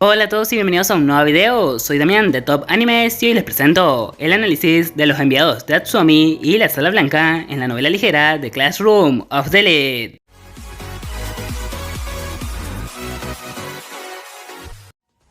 Hola a todos y bienvenidos a un nuevo video, soy Damián de Top Animes y hoy les presento el análisis de los enviados de Atsumi y la Sala Blanca en la novela ligera The Classroom of the Elite.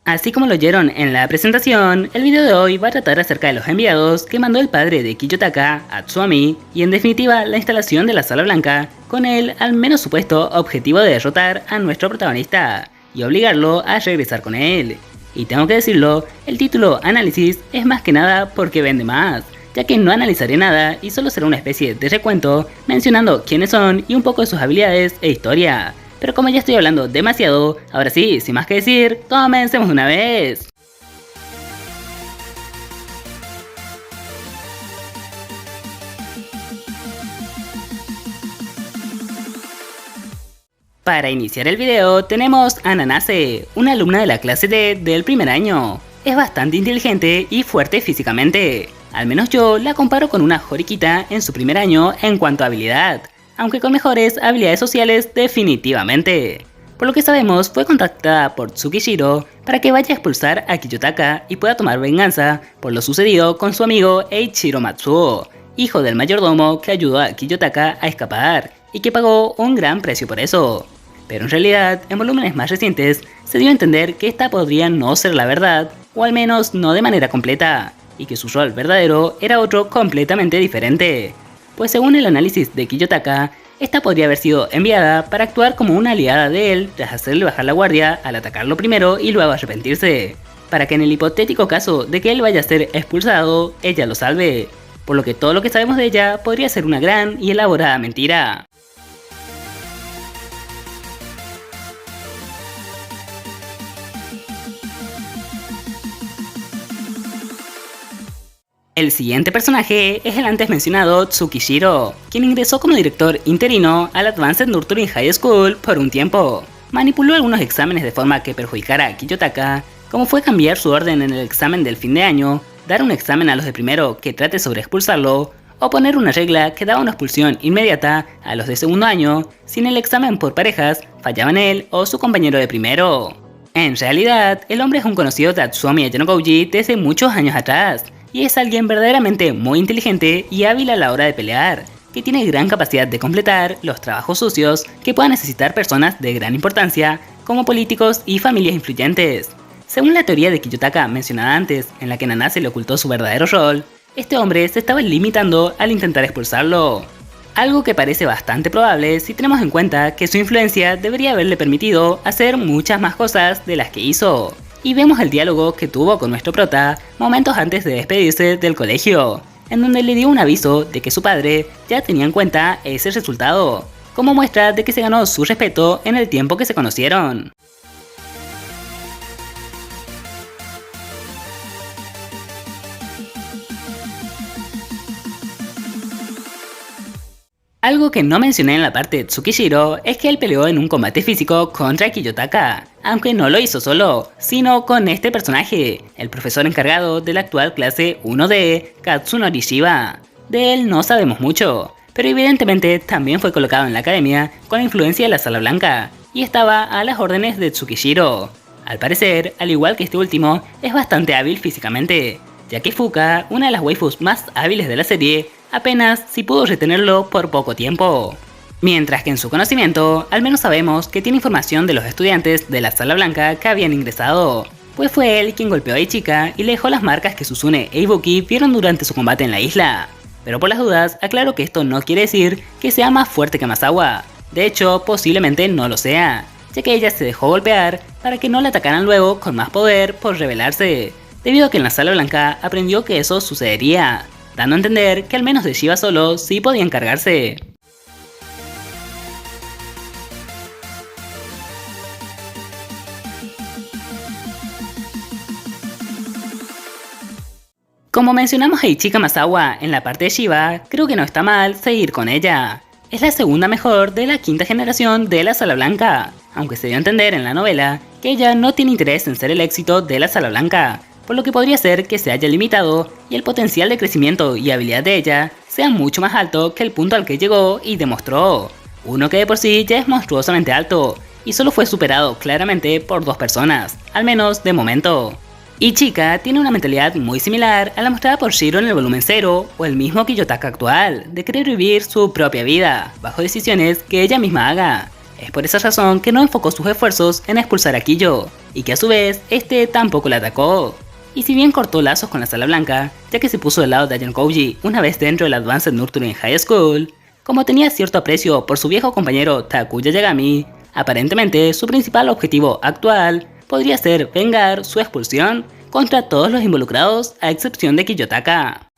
Así como lo oyeron en la presentación, el video de hoy va a tratar acerca de los enviados que mandó el padre de Kiyotaka, Atsumi, y en definitiva la instalación de la Sala Blanca con el al menos supuesto objetivo de derrotar a nuestro protagonista y obligarlo a regresar con él. Y tengo que decirlo, el título Análisis es más que nada porque vende más, ya que no analizaré nada y solo será una especie de recuento mencionando quiénes son y un poco de sus habilidades e historia. Pero como ya estoy hablando demasiado, ahora sí, sin más que decir, comencemos de una vez. Para iniciar el video tenemos a Nanase, una alumna de la clase D del primer año. Es bastante inteligente y fuerte físicamente. Al menos yo la comparo con una Horikita en su primer año en cuanto a habilidad, aunque con mejores habilidades sociales definitivamente. Por lo que sabemos, fue contactada por Tsukishiro para que vaya a expulsar a Kiyotaka y pueda tomar venganza por lo sucedido con su amigo Eiichiro Matsuo, hijo del mayordomo que ayudó a Kiyotaka a escapar y que pagó un gran precio por eso. Pero en realidad, en volúmenes más recientes, se dio a entender que esta podría no ser la verdad, o al menos no de manera completa, y que su rol verdadero era otro completamente diferente. Pues según el análisis de Kiyotaka, esta podría haber sido enviada para actuar como una aliada de él tras hacerle bajar la guardia al atacarlo primero y luego arrepentirse, para que en el hipotético caso de que él vaya a ser expulsado, ella lo salve, por lo que todo lo que sabemos de ella podría ser una gran y elaborada mentira. El siguiente personaje es el antes mencionado Tsukishiro, quien ingresó como director interino al Advanced Nurturing High School por un tiempo. Manipuló algunos exámenes de forma que perjudicara a Kiyotaka, como fue cambiar su orden en el examen del fin de año, dar un examen a los de primero que trate sobre expulsarlo, o poner una regla que daba una expulsión inmediata a los de segundo año si en el examen por parejas fallaban él o su compañero de primero. En realidad, el hombre es un conocido de Atsumi Ayano-Gouji desde muchos años atrás, y es alguien verdaderamente muy inteligente y hábil a la hora de pelear, que tiene gran capacidad de completar los trabajos sucios que puedan necesitar personas de gran importancia, como políticos y familias influyentes. Según la teoría de Kiyotaka mencionada antes, en la que Nanase le ocultó su verdadero rol, este hombre se estaba limitando al intentar expulsarlo. Algo que parece bastante probable si tenemos en cuenta que su influencia debería haberle permitido hacer muchas más cosas de las que hizo. Y vemos el diálogo que tuvo con nuestro prota momentos antes de despedirse del colegio, en donde le dio un aviso de que su padre ya tenía en cuenta ese resultado, como muestra de que se ganó su respeto en el tiempo que se conocieron. Algo que no mencioné en la parte de Tsukishiro es que él peleó en un combate físico contra Kiyotaka, aunque no lo hizo solo, sino con este personaje, el profesor encargado de la actual clase 1D, Katsunori Shiba. De él no sabemos mucho, pero evidentemente también fue colocado en la academia con la influencia de la Sala Blanca, y estaba a las órdenes de Tsukishiro. Al parecer, al igual que este último, es bastante hábil físicamente, ya que Fuka, una de las waifus más hábiles de la serie, apenas si pudo retenerlo por poco tiempo. Mientras que en su conocimiento, al menos sabemos que tiene información de los estudiantes de la Sala Blanca que habían ingresado, pues fue él quien golpeó a Ichika y le dejó las marcas que Suzune e Ibuki vieron durante su combate en la isla. Pero por las dudas, aclaro que esto no quiere decir que sea más fuerte que Masawa, de hecho posiblemente no lo sea, ya que ella se dejó golpear para que no la atacaran luego con más poder por rebelarse, debido a que en la Sala Blanca aprendió que eso sucedería, dando a entender que al menos de Shiba solo sí podía encargarse. Como mencionamos a Ichika Masawa en la parte de Shiba, creo que no está mal seguir con ella. Es la segunda mejor de la quinta generación de la Sala Blanca, aunque se dio a entender en la novela que ella no tiene interés en ser el éxito de la Sala Blanca, por lo que podría ser que se haya limitado y el potencial de crecimiento y habilidad de ella sea mucho más alto que el punto al que llegó y demostró. Uno que de por sí ya es monstruosamente alto, y solo fue superado claramente por 2 personas, al menos de momento. Ichika tiene una mentalidad muy similar a la mostrada por Shiro en el volumen 0 o el mismo Kiyotaka actual, de querer vivir su propia vida, bajo decisiones que ella misma haga. Es por esa razón que no enfocó sus esfuerzos en expulsar a Kiyo, y que a su vez este tampoco la atacó. Y si bien cortó lazos con la Sala Blanca, ya que se puso del lado de Ayanokouji una vez dentro del Advanced Nurturing High School, como tenía cierto aprecio por su viejo compañero Takuya Yagami, aparentemente su principal objetivo actual podría ser vengar su expulsión contra todos los involucrados a excepción de Kiyotaka.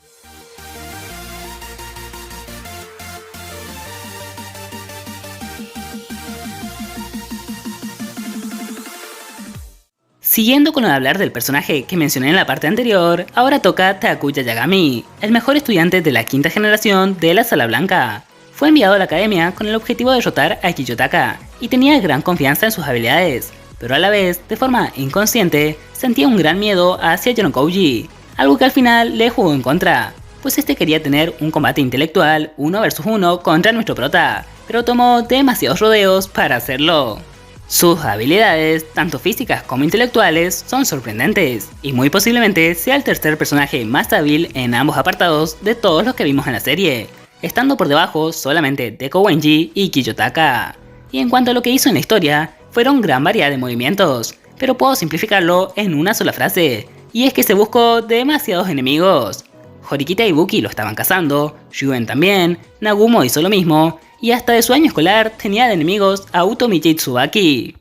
Siguiendo con lo de hablar del personaje que mencioné en la parte anterior, ahora toca Takuya Yagami, el mejor estudiante de la quinta generación de la Sala Blanca. Fue enviado a la academia con el objetivo de derrotar a Kiyotaka y tenía gran confianza en sus habilidades, pero a la vez, de forma inconsciente, sentía un gran miedo hacia Ayanokouji, algo que al final le jugó en contra, pues este quería tener un combate intelectual 1 versus 1 contra nuestro prota, pero tomó demasiados rodeos para hacerlo. Sus habilidades, tanto físicas como intelectuales, son sorprendentes, y muy posiblemente sea el tercer personaje más hábil en ambos apartados de todos los que vimos en la serie, estando por debajo solamente de Kowenji y Kiyotaka. Y en cuanto a lo que hizo en la historia, fueron gran variedad de movimientos, pero puedo simplificarlo en una sola frase, y es que se buscó demasiados enemigos. Horikita y Buki lo estaban cazando, Yuen también, Nagumo hizo lo mismo, y hasta de su año escolar tenía de enemigos a Utomiya y Tsubaki.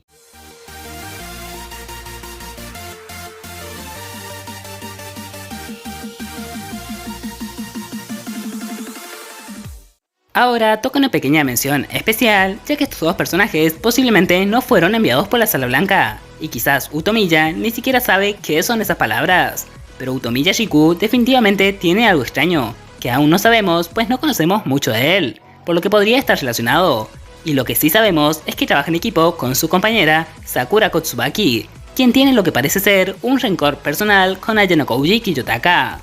Ahora toca una pequeña mención especial, ya que estos 2 personajes posiblemente no fueron enviados por la Sala Blanca, y quizás Utomiya ni siquiera sabe qué son esas palabras, pero Utomiya Shiku definitivamente tiene algo extraño, que aún no sabemos pues no conocemos mucho de él, por lo que podría estar relacionado, y lo que sí sabemos es que trabaja en equipo con su compañera Sakura Kotsubaki, quien tiene lo que parece ser un rencor personal con Ayanokouji Kiyotaka.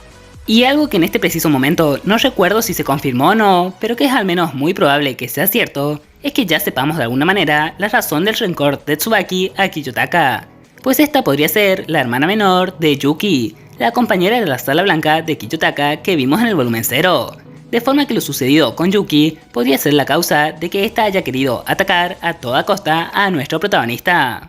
Y algo que en este preciso momento no recuerdo si se confirmó o no, pero que es al menos muy probable que sea cierto, es que ya sepamos de alguna manera la razón del rencor de Tsubaki a Kiyotaka, pues esta podría ser la hermana menor de Yuki, la compañera de la Sala Blanca de Kiyotaka que vimos en el volumen 0, de forma que lo sucedido con Yuki podría ser la causa de que ésta haya querido atacar a toda costa a nuestro protagonista.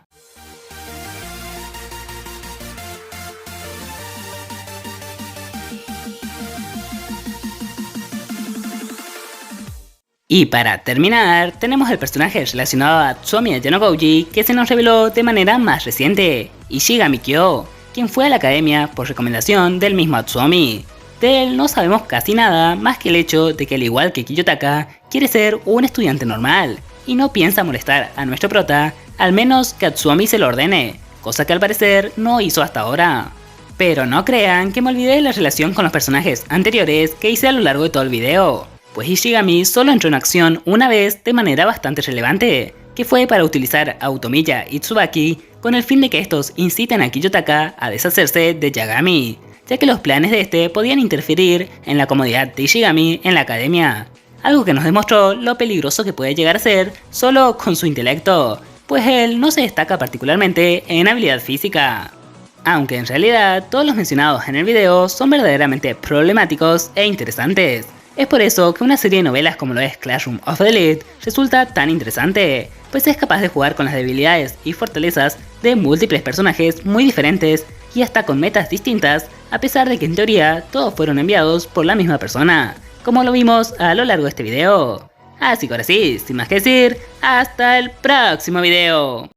Y para terminar, tenemos el personaje relacionado a Tsuomi Ayanokouji que se nos reveló de manera más reciente, Ishigami Kyo, quien fue a la academia por recomendación del mismo Tsuomi. De él no sabemos casi nada más que el hecho de que al igual que Kiyotaka, quiere ser un estudiante normal, y no piensa molestar a nuestro prota, al menos que Tsuomi se lo ordene, cosa que al parecer no hizo hasta ahora. Pero no crean que me olvidé de la relación con los personajes anteriores que hice a lo largo de todo el video, pues Ishigami solo entró en acción una vez de manera bastante relevante, que fue para utilizar a Utomiya y Tsubaki con el fin de que estos inciten a Kiyotaka a deshacerse de Yagami, ya que los planes de este podían interferir en la comodidad de Ishigami en la academia, algo que nos demostró lo peligroso que puede llegar a ser solo con su intelecto, pues él no se destaca particularmente en habilidad física. Aunque en realidad todos los mencionados en el video son verdaderamente problemáticos e interesantes. Es por eso que una serie de novelas como lo es Classroom of the Elite resulta tan interesante, pues es capaz de jugar con las debilidades y fortalezas de múltiples personajes muy diferentes y hasta con metas distintas, a pesar de que en teoría todos fueron enviados por la misma persona, como lo vimos a lo largo de este video. Así que ahora sí, sin más que decir, hasta el próximo video.